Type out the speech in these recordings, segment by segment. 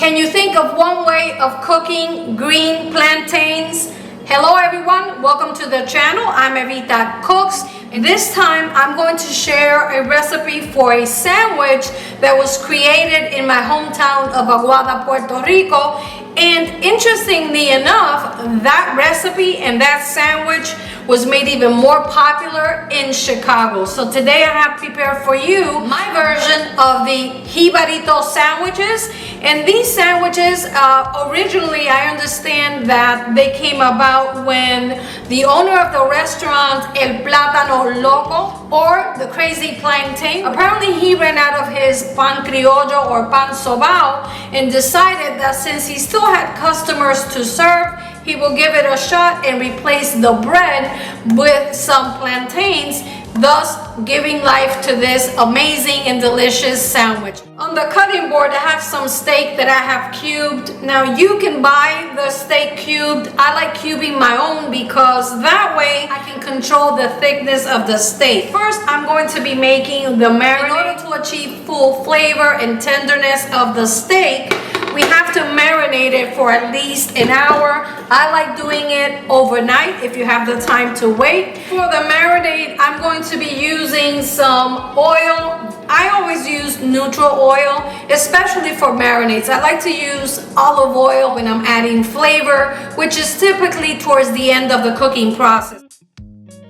Can you think of one way of cooking green plantains? Hello everyone, welcome to the channel. I'm Evita Cooks. And this time I'm going to share a recipe for a sandwich that was created in my hometown of Aguada, Puerto Rico. And interestingly enough, that recipe and that sandwich was made even more popular in Chicago. So today I have prepared for you my version of the Jibarito sandwiches. And these sandwiches, originally I understand that they came about when the owner of the restaurant El Platano Loco, or the Crazy Plantains, apparently he ran out of his pan criollo or pan sobao and decided that since he still had customers to serve, he will give it a shot and replace the bread with some plantains, thus giving life to this amazing and delicious sandwich. On the cutting board I have some steak that I have cubed. Now you can buy the steak cubed. I like cubing my own because that way I can control the thickness of the steak. First I'm going to be making the marinade. In order to achieve full flavor and tenderness of the steak, we have to marinate it for at least an hour. I like doing it overnight if you have the time to wait. For the marinade, I'm going to be using some oil. I always use neutral oil, especially for marinades. I like to use olive oil when I'm adding flavor, which is typically towards the end of the cooking process.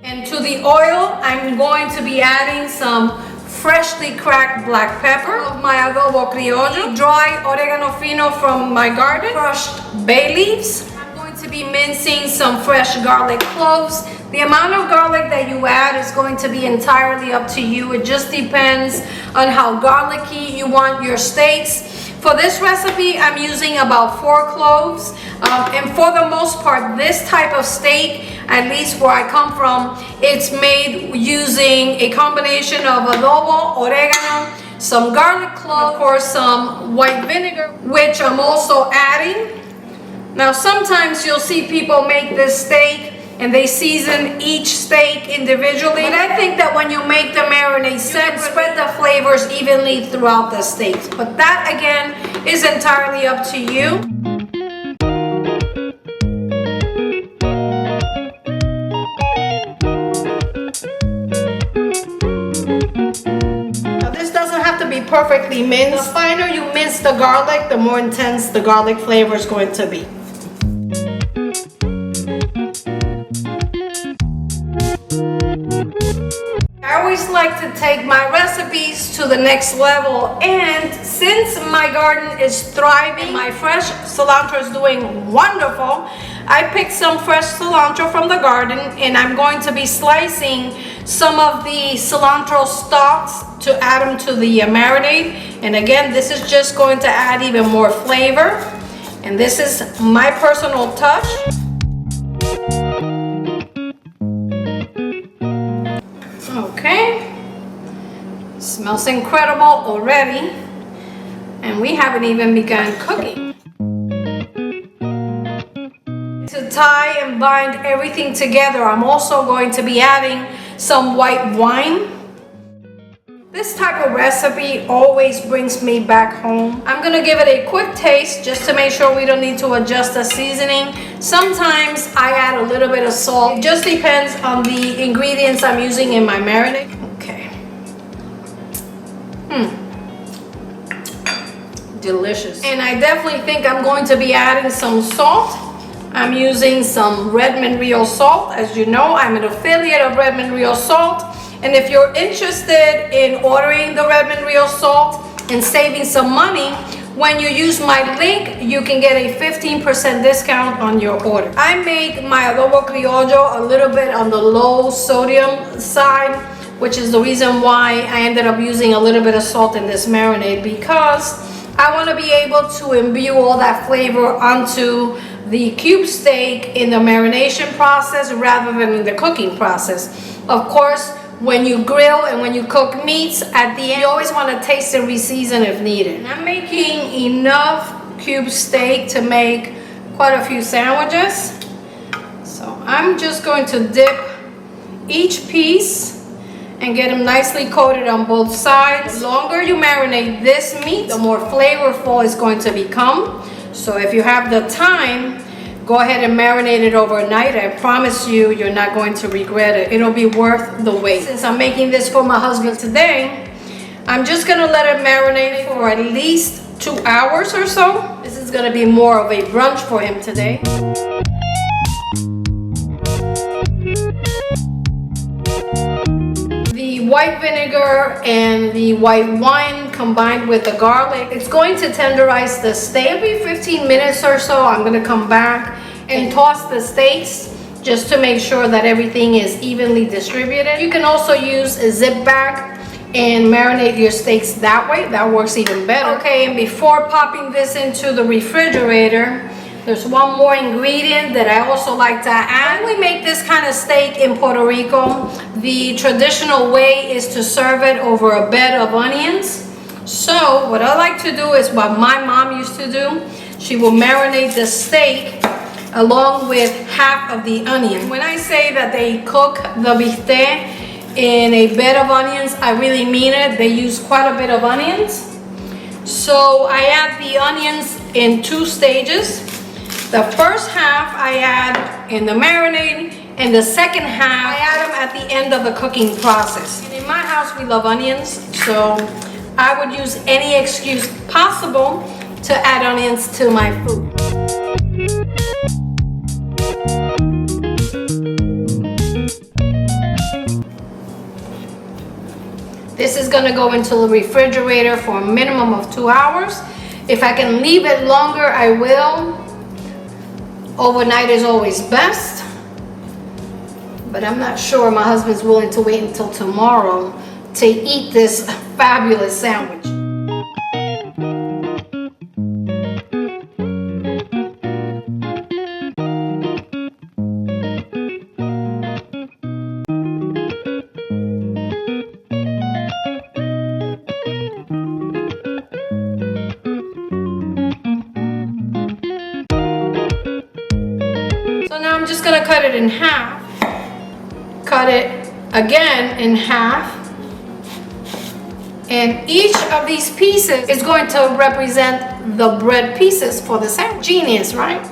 And to the oil, I'm going to be adding some freshly cracked black pepper of my adobo criollo, dry oregano fino from my garden, crushed bay leaves. I'm going to be mincing some fresh garlic cloves. The amount of garlic that you add is going to be entirely up to you. It just depends on how garlicky you want your steaks. For this recipe, I'm using about 4 cloves. And for the most part, this type of steak, at least where I come from, it's made using a combination of adobo, oregano, some garlic clove, of course some white vinegar, which I'm also adding. Now sometimes you'll see people make this steak and they season each steak individually. But I think that when you make the marinade set, spread the flavors evenly throughout the steaks. But that again is entirely up to you. Now this doesn't have to be perfectly minced. The finer you mince the garlic, the more intense the garlic flavor is going to be. I always like to take my recipes to the next level, and since my garden is thriving, my fresh cilantro is doing wonderful, I picked some fresh cilantro from the garden and I'm going to be slicing some of the cilantro stalks to add them to the marinade. And again, this is just going to add even more flavor, and this is my personal touch. Okay, smells incredible already, and we haven't even begun cooking. To tie and bind everything together, I'm also going to be adding some white wine. This type of recipe always brings me back home. I'm gonna give it a quick taste just to make sure we don't need to adjust the seasoning. Sometimes I add a little bit of salt. It just depends on the ingredients I'm using in my marinade. Okay. Delicious. And I definitely think I'm going to be adding some salt. I'm using some Redmond Real Salt. As you know, I'm an affiliate of Redmond Real Salt. And if you're interested in ordering the Redmond Real Salt and saving some money, when you use my link, you can get a 15% discount on your order. I make my adobo criollo a little bit on the low sodium side, which is the reason why I ended up using a little bit of salt in this marinade, because I want to be able to imbue all that flavor onto the cube steak in the marination process rather than in the cooking process. Of course, when you grill and when you cook meats, at the end you always want to taste and re-season if needed. And I'm making enough cube steak to make quite a few sandwiches. So I'm just going to dip each piece and get them nicely coated on both sides. The longer you marinate this meat, the more flavorful it's going to become. So if you have the time, go ahead and marinate it overnight. I promise you, you're not going to regret it. It'll be worth the wait. Since I'm making this for my husband today, I'm just gonna let it marinate for at least 2 hours or so. This is gonna be more of a brunch for him today. The white vinegar and the white wine combined with the garlic, it's going to tenderize the steak. Every 15 minutes or so, I'm gonna come back and toss the steaks just to make sure that everything is evenly distributed. You can also use a zip bag and marinate your steaks that way. That works even better. Okay, and before popping this into the refrigerator, there's one more ingredient that I also like to add. When we make this kind of steak in Puerto Rico, the traditional way is to serve it over a bed of onions. So what I like to do is what my mom used to do. She will marinate the steak along with half of the onion. When I say that they cook the bistec in a bed of onions, I really mean it. They use quite a bit of onions. So I add the onions in 2 stages. The first half I add in the marinade, and the second half I add them at the end of the cooking process. And in my house we love onions, so I would use any excuse possible to add onions to my food. This is gonna go into the refrigerator for a minimum of 2 hours. If I can leave it longer, I will. Overnight is always best, but I'm not sure my husband's willing to wait until tomorrow to eat this fabulous sandwich. I'm just gonna cut it in half, cut it again in half, and each of these pieces is going to represent the bread pieces for the sandwich. Genius, right?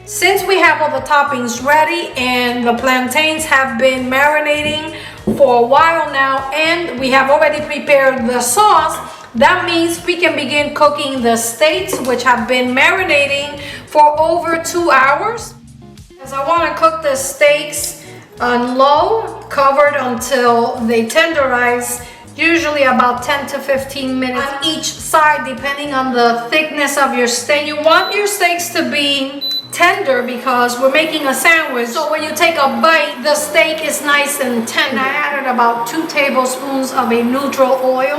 Since we have all the toppings ready and the plantains have been marinating for a while now, and we have already prepared the sauce, that means we can begin cooking the steaks, which have been marinating for over 2 hours. As I want to cook the steaks on low, covered until they tenderize, usually about 10 to 15 minutes on each side, depending on the thickness of your steak. You want your steaks to be tender because we're making a sandwich, so when you take a bite, the steak is nice and tender. I added about 2 tablespoons of a neutral oil.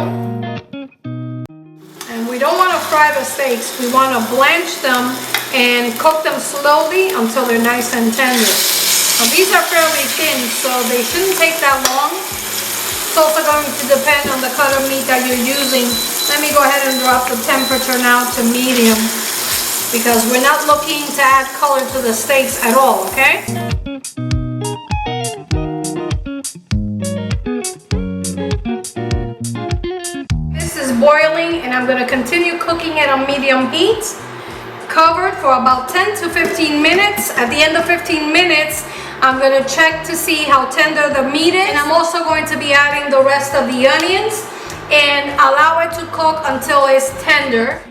And we don't want to fry the steaks. We want to blanch them and cook them slowly until they're nice and tender. Now, these are fairly thin, so they shouldn't take that long. It's also going to depend on the cut of meat that you're using. Let me go ahead and drop the temperature now to medium, because we're not looking to add color to the steaks at all, okay? This is boiling, and I'm going to continue cooking it on medium heat, covered for about 10 to 15 minutes. At the end of 15 minutes, I'm going to check to see how tender the meat is, and I'm also going to be adding the rest of the onions and allow it to cook until it's tender.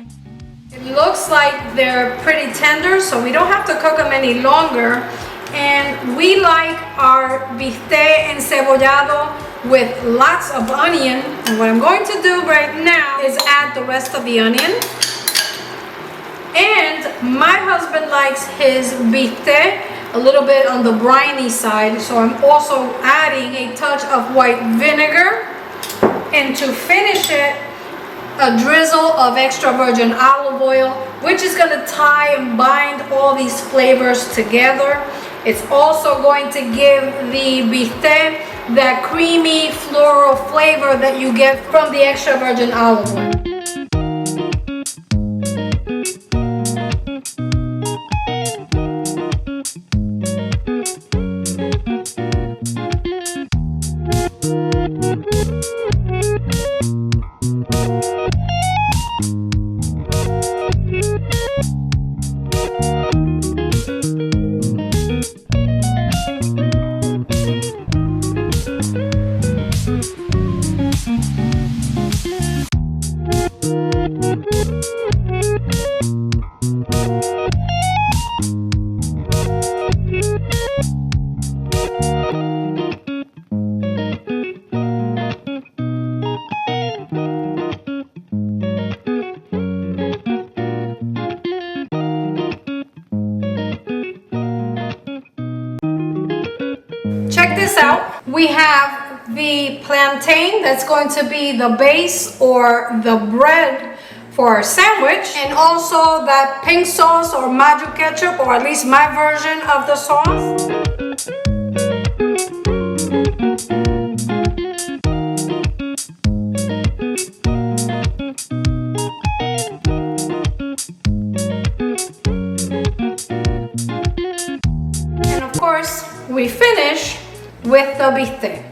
It looks like they're pretty tender, so we don't have to cook them any longer. And we like our bistec encebollado with lots of onion. And what I'm going to do right now is add the rest of the onion. And my husband likes his bistec a little bit on the briny side, so I'm also adding a touch of white vinegar. And to finish it, a drizzle of extra virgin olive oil, which is going to tie and bind all these flavors together. It's also going to give the bistec that creamy floral flavor that you get from the extra virgin olive oil. have the plantain that's going to be the base or the bread for our sandwich, and also that pink sauce or mayo ketchup, or at least my version of the sauce. And of course, we finish with the bistec.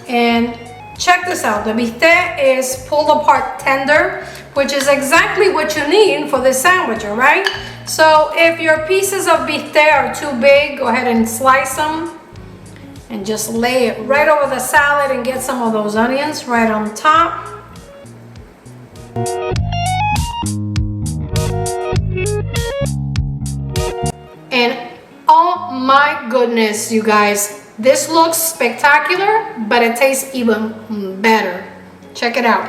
And check this out, the bistec is pulled apart tender, which is exactly what you need for this sandwich, all right? So if your pieces of bistec are too big, go ahead and slice them and just lay it right over the salad and get some of those onions right on top. And oh my goodness, you guys, this looks spectacular, but it tastes even better. Check it out.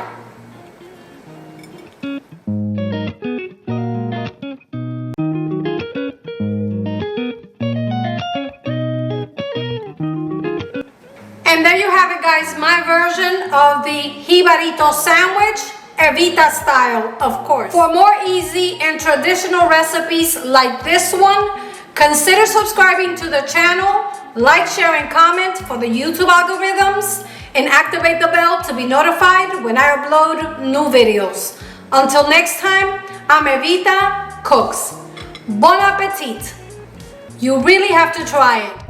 And there you have it, guys, my version of the Jibarito sandwich, Evita style, of course. For more easy and traditional recipes like this one, consider subscribing to the channel, like, share, and comment for the YouTube algorithms, and activate the bell to be notified when I upload new videos. Until next time, I'm Evita Cooks. Bon appetit! You really have to try it.